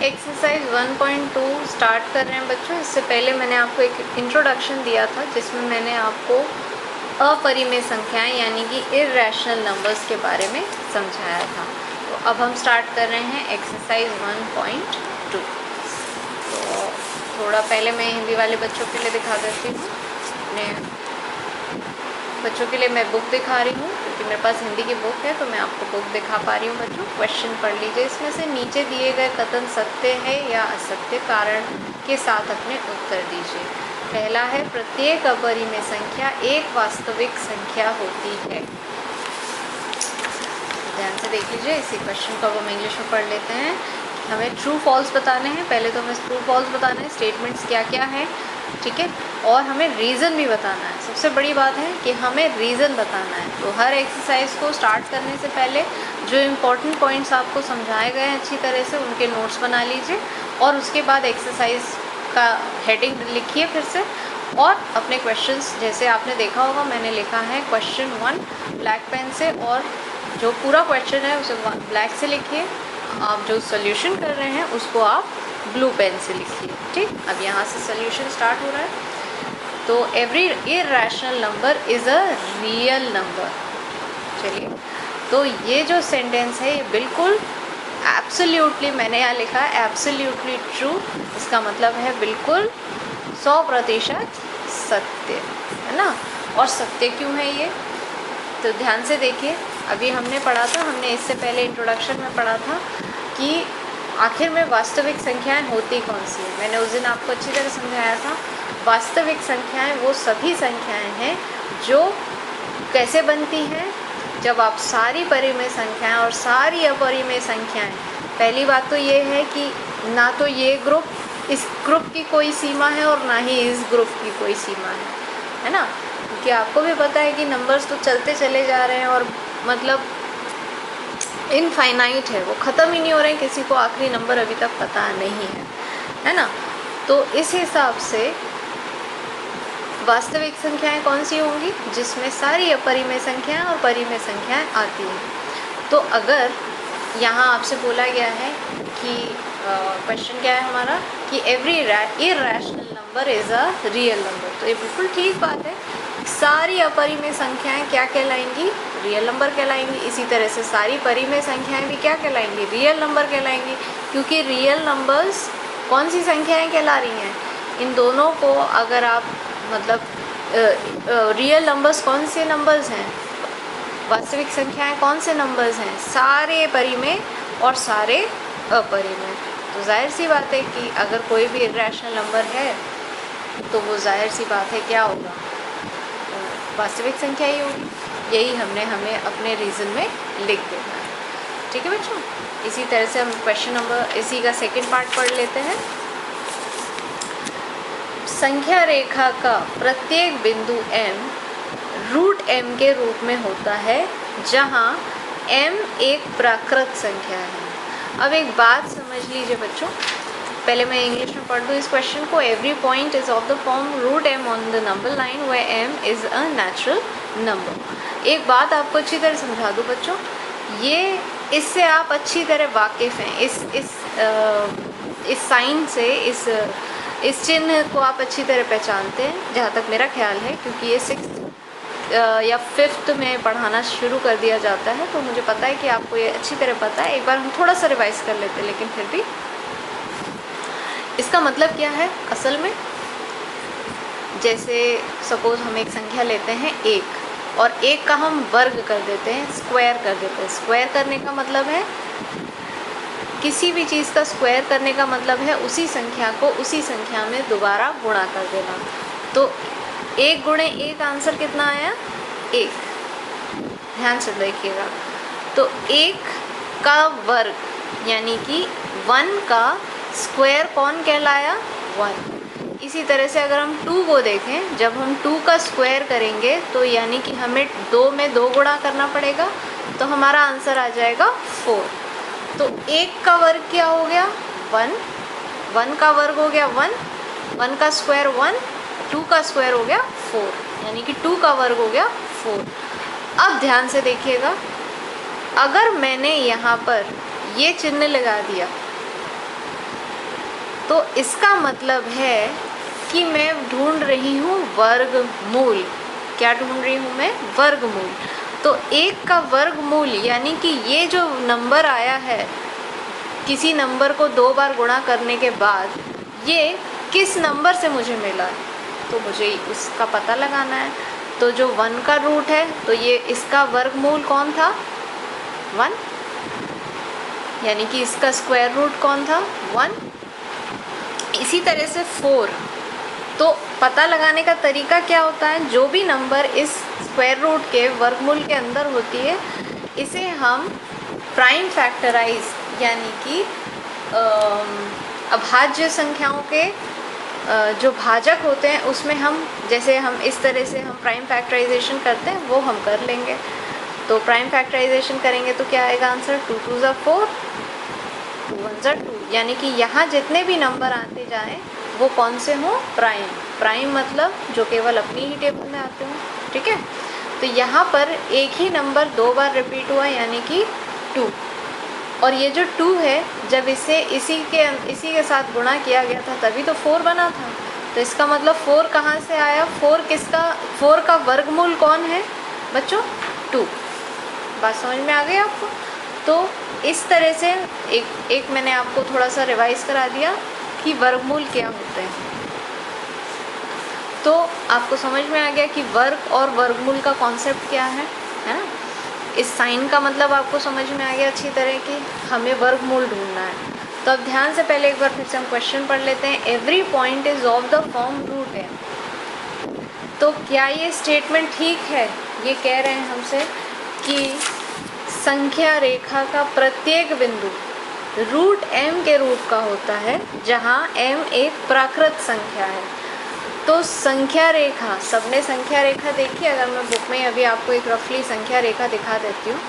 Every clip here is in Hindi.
एक्सरसाइज 1.2 स्टार्ट कर रहे हैं बच्चों। इससे पहले मैंने आपको एक इंट्रोडक्शन दिया था जिसमें मैंने आपको अपरिमेय संख्याएं यानी कि इर्रेशनल नंबर्स के बारे में समझाया था। तो अब हम स्टार्ट कर रहे हैं एक्सरसाइज 1.2। तो थोड़ा पहले मैं हिंदी वाले बच्चों के लिए दिखा देती हूँ। अपने बच्चों के लिए मैं बुक दिखा रही हूँ क्योंकि मेरे पास हिंदी की बुक है, तो मैं आपको बुक दिखा पा रही हूँ बच्चों। क्वेश्चन पढ़ लीजिए। इसमें से नीचे दिए गए कथन सत्य है या असत्य कारण के साथ अपने उत्तर दीजिए। पहला है, प्रत्येक अपरिमेय संख्या एक वास्तविक संख्या होती है। ध्यान से देख लीजिए। इसी क्वेश्चन को अब हम इंग्लिश में पढ़ लेते हैं। हमें ट्रू फॉल्स बताने हैं। पहले तो हमें ट्रू फॉल्स बताना है, स्टेटमेंट्स क्या क्या हैं, ठीक है, और हमें रीज़न भी बताना है। सबसे बड़ी बात है कि हमें रीज़न बताना है। तो हर एक्सरसाइज को स्टार्ट करने से पहले जो इम्पोर्टेंट पॉइंट्स आपको समझाए गए हैं अच्छी तरह से, उनके नोट्स बना लीजिए और उसके बाद एक्सरसाइज का हेडिंग लिखिए फिर से, और अपने क्वेश्चंस जैसे आपने देखा होगा मैंने लिखा है क्वेश्चन 1 ब्लैक पेन से, और जो पूरा क्वेश्चन है उसे ब्लैक से लिखिए। आप जो सोल्यूशन कर रहे हैं उसको आप ब्लू पेन से लिखिए, ठीक। अब यहाँ से सोल्यूशन स्टार्ट हो रहा है। तो every irrational number is a real number. चलिए, तो ये जो सेंटेंस है ये बिल्कुल एब्सोल्युटली, मैंने यहाँ लिखा है एब्सोल्युटली ट्रू। इसका मतलब है बिल्कुल 100% सत्य, है ना। और सत्य क्यों है ये, तो ध्यान से देखिए। अभी हमने पढ़ा था, हमने इससे पहले इंट्रोडक्शन में पढ़ा था कि आखिर में वास्तविक संख्याएं होती कौन सी है। मैंने उस दिन आपको अच्छी तरह समझाया था। वास्तविक संख्याएं वो सभी संख्याएं हैं जो कैसे बनती हैं, जब आप सारी परिमेय संख्याएं और सारी अपरिमेय संख्याएं, पहली बात तो ये है कि ना तो ये ग्रुप, इस ग्रुप की कोई सीमा है और ना ही इस ग्रुप की कोई सीमा है ना। क्योंकि आपको भी पता है कि नंबर्स तो चलते चले जा रहे हैं और मतलब इनफाइनाइट है, वो ख़त्म ही नहीं हो रहे हैं। किसी को आखिरी नंबर अभी तक पता नहीं है ना। तो इस हिसाब से वास्तविक संख्याएं कौन सी होंगी, जिसमें सारी अपरिमेय संख्याएं और परिमेय संख्याएं आती हैं। तो अगर यहाँ आपसे बोला गया है कि क्वेश्चन क्या है हमारा कि every irrational number is a real number, तो ये बिल्कुल ठीक बात है। सारी अपरिमेय संख्याएं क्या कहलाएंगी, रियल नंबर कहलाएंगी। इसी तरह से सारी परिमेय संख्याएं भी क्या कहलाएंगी, रियल नंबर कहलाएंगी। क्योंकि रियल नंबर्स कौन सी संख्याएं कहला रही हैं, इन दोनों को अगर आप मतलब रियल नंबर्स कौन से नंबर्स हैं, वास्तविक संख्याएं कौन से नंबर्स हैं, सारे परिमेय और सारे अपरिमेय। तो जाहिर सी बात है कि अगर कोई भी इर्रेशनल नंबर है तो वो जाहिर सी बात है क्या होगा, वास्तविक संख्या ही होगी। यही हमें अपने रीज़न में लिख देना है, ठीक है बच्चों। इसी तरह से हम क्वेश्चन नंबर, इसी का सेकंड पार्ट पढ़ लेते हैं। संख्या रेखा का प्रत्येक बिंदु m √m के रूप में होता है जहां m एक प्राकृत संख्या है। अब एक बात समझ लीजिए बच्चों, पहले मैं इंग्लिश में पढ़ दूँ इस क्वेश्चन को। Every point is of the form √m on the number line way m is a natural number. एक बात आपको अच्छी तरह समझा दूँ बच्चों, ये इससे आप अच्छी तरह वाकिफ़ हैं, इस साइन से, इस चिन्ह को आप अच्छी तरह पहचानते हैं जहाँ तक मेरा ख्याल है, क्योंकि ये 6th या 5th में पढ़ाना शुरू कर दिया जाता है। तो मुझे पता है कि आपको ये अच्छी तरह पता है। एक बार हम थोड़ा सा रिवाइज कर लेते हैं, लेकिन फिर भी इसका मतलब क्या है असल में। जैसे सपोज हम एक संख्या लेते हैं 1, और 1 का हम वर्ग कर देते हैं, स्क्वायर कर देते हैं। स्क्वायर करने का मतलब है, किसी भी चीज़ का स्क्वायर करने का मतलब है उसी संख्या को उसी संख्या में दोबारा गुणा कर देना। तो 1 × 1 आंसर कितना आया, 1। ध्यान से देखिएगा। तो 1 का वर्ग यानी कि 1 का स्क्वायर कौन कहलाया, 1। इसी तरह से अगर हम 2 को देखें, जब हम 2 का स्क्वायर करेंगे तो यानी कि हमें 2 में 2 गुणा करना पड़ेगा, तो हमारा आंसर आ जाएगा 4। तो 1 का वर्ग क्या हो गया, 1। 1 का वर्ग हो गया 1, 1 का स्क्वायर 1, 2 का स्क्वायर हो गया 4, यानी कि 2 का वर्ग हो गया 4। अब ध्यान से देखिएगा, अगर मैंने यहाँ पर ये चिन्ह लगा दिया तो इसका मतलब है कि मैं ढूंढ रही हूँ वर्गमूल। क्या ढूंढ रही हूँ मैं? वर्गमूल। तो 1 का वर्गमूल यानी कि ये जो नंबर आया है, किसी नंबर को 2 बार गुणा करने के बाद ये किस नंबर से मुझे मिला, तो मुझे उसका पता लगाना है। तो जो 1 का रूट है, तो ये इसका वर्गमूल कौन था? 1, यानी कि इसका स्क्वायर रूट कौन था? 1। इसी तरह से 4। तो पता लगाने का तरीका क्या होता है? जो भी नंबर इस स्क्वायर रूट के वर्गमूल के अंदर होती है, इसे हम प्राइम फैक्टराइज यानी कि अभाज्य संख्याओं के जो भाजक होते हैं उसमें हम, जैसे हम इस तरह से हम प्राइम फैक्टराइजेशन करते हैं वो हम कर लेंगे। तो प्राइम फैक्टराइजेशन करेंगे तो क्या आएगा आंसर? 2 2 ज़ा 4, 2 1 ज़ा 2, यानी कि यहाँ जितने भी नंबर आते जाएं वो कौन से हों? प्राइम। प्राइम मतलब जो केवल अपनी ही टेबल में आते हों, ठीक है। तो यहाँ पर एक ही नंबर 2 बार रिपीट हुआ यानी कि 2, और ये जो 2 है जब इसे इसी के साथ गुणा किया गया था तभी तो 4 बना था। तो इसका मतलब 4 कहाँ से आया? 4 का वर्गमूल कौन है बच्चों? 2। बात समझ में आ गई आपको? तो इस तरह से एक मैंने आपको थोड़ा सा रिवाइज करा दिया कि वर्गमूल क्या होते हैं। तो आपको समझ में आ गया कि वर्ग और वर्गमूल का कॉन्सेप्ट क्या है ना। इस साइन का मतलब आपको समझ में आ गया अच्छी तरह कि हमें वर्गमूल ढूंढना है। तो अब ध्यान से पहले एक बार फिर से हम क्वेश्चन पढ़ लेते हैं। Every point is of the form root है। तो क्या ये स्टेटमेंट ठीक है? ये कह रहे हैं हमसे कि संख्या रेखा का प्रत्येक बिंदु रूट m के रूप का होता है, जहाँ m एक प्राकृत संख्या है। तो संख्या रेखा, सबने संख्या रेखा देखी? अगर मैं बुक में अभी आपको एक रफली संख्या रेखा दिखा देती हूँ,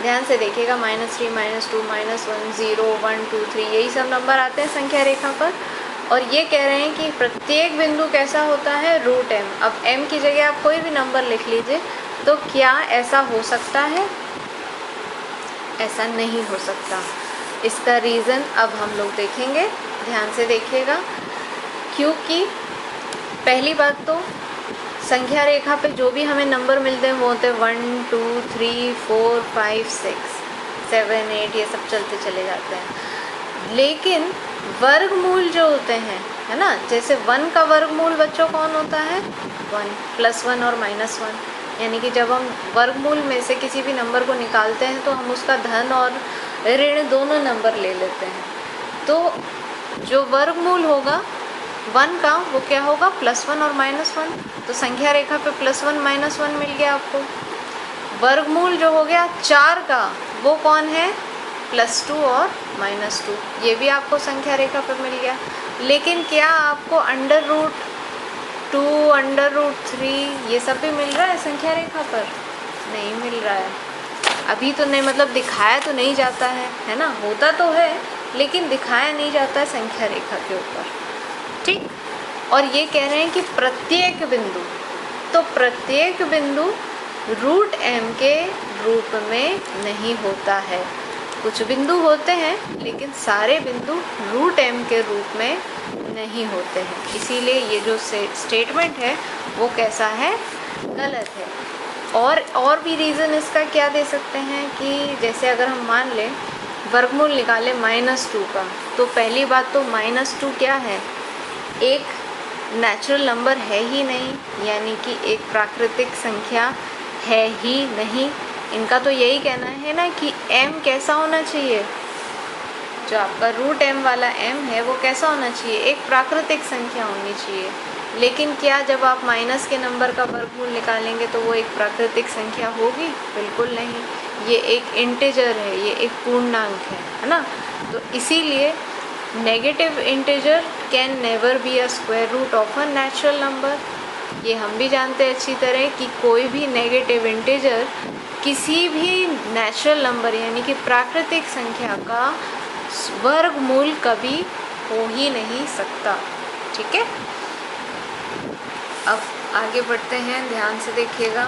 ध्यान से देखिएगा। -3, -2, -1, 0, 1, 2, 3 यही सब नंबर आते हैं संख्या रेखा पर। और ये कह रहे हैं कि प्रत्येक बिंदु कैसा होता है? Root m। अब m की जगह आप कोई भी नंबर लिख लीजिए। तो क्या ऐसा हो सकता है? ऐसा नहीं हो सकता। इसका रीज़न अब हम लोग देखेंगे, ध्यान से देखिएगा। क्योंकि पहली बात तो संख्या रेखा पे जो भी हमें नंबर मिलते हैं वो होते हैं 1 2 3 4 5 6 7 8, ये सब चलते चले जाते हैं। लेकिन वर्गमूल जो होते हैं, है ना, जैसे 1 का वर्गमूल बच्चों कौन होता है? 1 +1 और -1, यानी कि जब हम वर्गमूल में से किसी भी नंबर को निकालते हैं तो हम उसका धन और ऋण दोनों नंबर ले लेते हैं। तो जो वर्गमूल होगा 1 का वो क्या होगा? +1 और -1। तो संख्या रेखा पे +1 -1 मिल गया आपको। वर्गमूल जो हो गया 4 का वो कौन है? +2 और -2, ये भी आपको संख्या रेखा पे मिल गया। लेकिन क्या आपको √2, √3 ये सब भी मिल रहा है संख्या रेखा पर? नहीं मिल रहा है अभी तो नहीं, मतलब दिखाया तो नहीं जाता है ना, होता तो है लेकिन दिखाया नहीं जाता है संख्या रेखा के ऊपर, ठीक। और ये कह रहे हैं कि प्रत्येक बिंदु, तो प्रत्येक बिंदु √m के रूप में नहीं होता है। कुछ बिंदु होते हैं लेकिन सारे बिंदु √m के रूप में नहीं होते हैं। इसीलिए ये जो स्टेटमेंट है वो कैसा है? गलत है। और भी रीज़न इसका क्या दे सकते हैं कि जैसे अगर हम मान लें वर्गमूल निकालें -2 का, तो पहली बात तो -2 क्या है? एक नेचुरल नंबर है ही नहीं, यानी कि एक प्राकृतिक संख्या है ही नहीं। इनका तो यही कहना है ना कि m कैसा होना चाहिए? जो आपका √m वाला m है वो कैसा होना चाहिए? एक प्राकृतिक संख्या होनी चाहिए। लेकिन क्या जब आप माइनस के नंबर का वर्गमूल निकालेंगे तो वो एक प्राकृतिक संख्या होगी? बिल्कुल नहीं, ये एक इंटीजर है, ये एक पूर्णांक है ना। तो इसीलिए negative integer can never be a square root of a natural number. ये हम भी जानते हैं अच्छी तरह कि कोई भी नेगेटिव इंटीजर किसी भी नेचुरल नंबर यानी कि प्राकृतिक संख्या का वर्गमूल कभी हो ही नहीं सकता, ठीक है। अब आगे बढ़ते हैं, ध्यान से देखिएगा।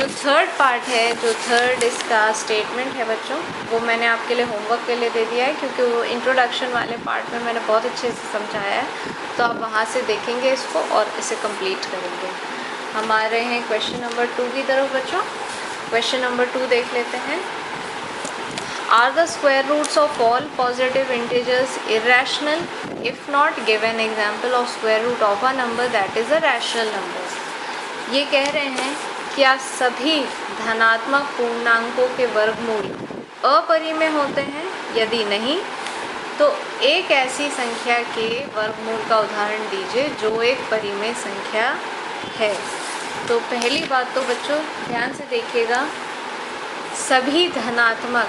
जो थर्ड पार्ट है, जो थर्ड इसका स्टेटमेंट है बच्चों, वो मैंने आपके लिए होमवर्क के लिए दे दिया है, क्योंकि वो इंट्रोडक्शन वाले पार्ट में मैंने बहुत अच्छे से समझाया है। तो आप वहाँ से देखेंगे इसको और इसे कंप्लीट करेंगे। हम आ रहे हैं क्वेश्चन नंबर 2 की तरफ बच्चों। क्वेश्चन नंबर 2 देख लेते हैं। Are the square roots of all positive integers irrational? If not, give an example of square root of a number that is a rational number. ये कह रहे हैं क्या सभी धनात्मक पूर्णांकों के वर्गमूल अपरिमेय होते हैं? यदि नहीं, तो एक ऐसी संख्या के वर्गमूल का उदाहरण दीजिए जो एक परिमेय संख्या है। तो पहली बात तो बच्चों ध्यान से देखिएगा, सभी धनात्मक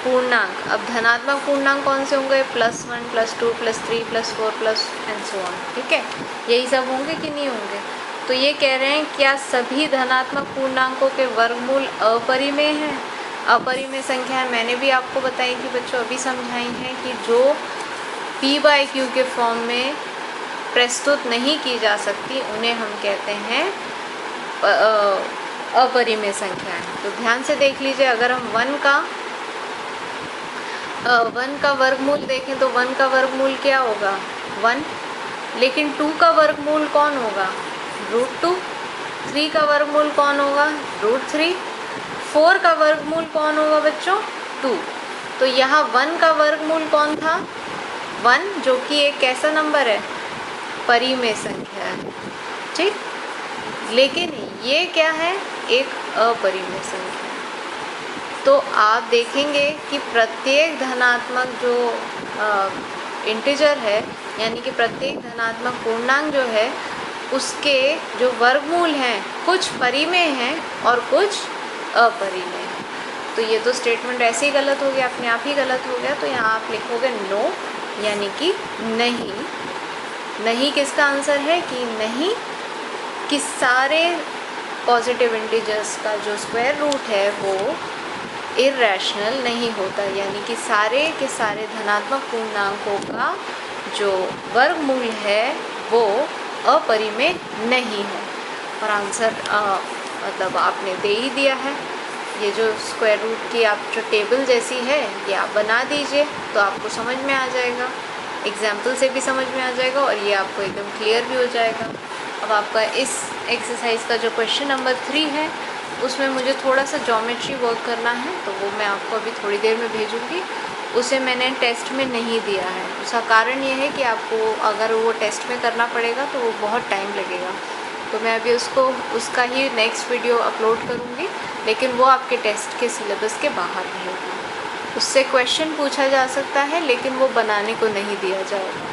पूर्णांक। अब धनात्मक पूर्णांक कौन से होंगे? +1, +2, +3, +4 एंड सो ऑन, ठीक है, यही सब होंगे कि नहीं होंगे? तो ये कह रहे हैं क्या सभी धनात्मक पूर्णांकों के वर्गमूल अपरिमेय हैं? अपरिमेय संख्या है, मैंने भी आपको बताई थी बच्चों, अभी समझाई है कि जो p/q के फॉर्म में प्रस्तुत नहीं की जा सकती उन्हें हम कहते हैं अपरिमेय संख्या है। तो ध्यान से देख लीजिए, अगर हम 1 का वर्गमूल देखें तो 1 का वर्गमूल क्या होगा? 1। लेकिन 2 का वर्गमूल कौन होगा? √2। 3 का वर्गमूल कौन होगा? √3। 4 का वर्गमूल कौन होगा बच्चों? 2। तो यहाँ 1 का वर्गमूल कौन था? 1, जो कि एक कैसा नंबर है? परिमेय संख्या है, ठीक। लेकिन ये क्या है? एक अपरिमेय संख्या। तो आप देखेंगे कि प्रत्येक धनात्मक जो इंटीजर है, यानी कि प्रत्येक धनात्मक पूर्णांक जो है, उसके जो वर्गमूल हैं कुछ परिमेय हैं और कुछ अपरिमेय हैं। तो ये तो स्टेटमेंट ऐसे ही गलत हो गया, अपने आप ही गलत हो गया। तो यहाँ आप लिखोगे नो, यानी कि नहीं। नहीं किसका आंसर है? कि नहीं कि सारे पॉजिटिव इंटीजर्स का जो स्क्वायर रूट है वो इरैशनल नहीं होता, यानी कि सारे के सारे धनात्मक पूर्णांकों का जो वर्गमूल है वो अपरिमेय नहीं है। और आंसर मतलब आपने दे ही दिया है। ये जो स्क्वायर रूट की आप जो टेबल जैसी है ये आप बना दीजिए, तो आपको समझ में आ जाएगा, एग्जाम्पल से भी समझ में आ जाएगा और ये आपको एकदम क्लियर भी हो जाएगा। अब आपका इस एक्सरसाइज का जो क्वेश्चन नंबर 3 है उसमें मुझे थोड़ा सा ज्योमेट्री वर्क करना है, तो वो मैं आपको अभी थोड़ी देर में भेजूँगी। उसे मैंने टेस्ट में नहीं दिया है, उसका कारण ये है कि आपको अगर वो टेस्ट में करना पड़ेगा तो वो बहुत टाइम लगेगा। तो मैं अभी उसका ही नेक्स्ट वीडियो अपलोड करूँगी, लेकिन वो आपके टेस्ट के सिलेबस के बाहर रहेगा। उससे क्वेश्चन पूछा जा सकता है लेकिन वो बनाने को नहीं दिया जाएगा।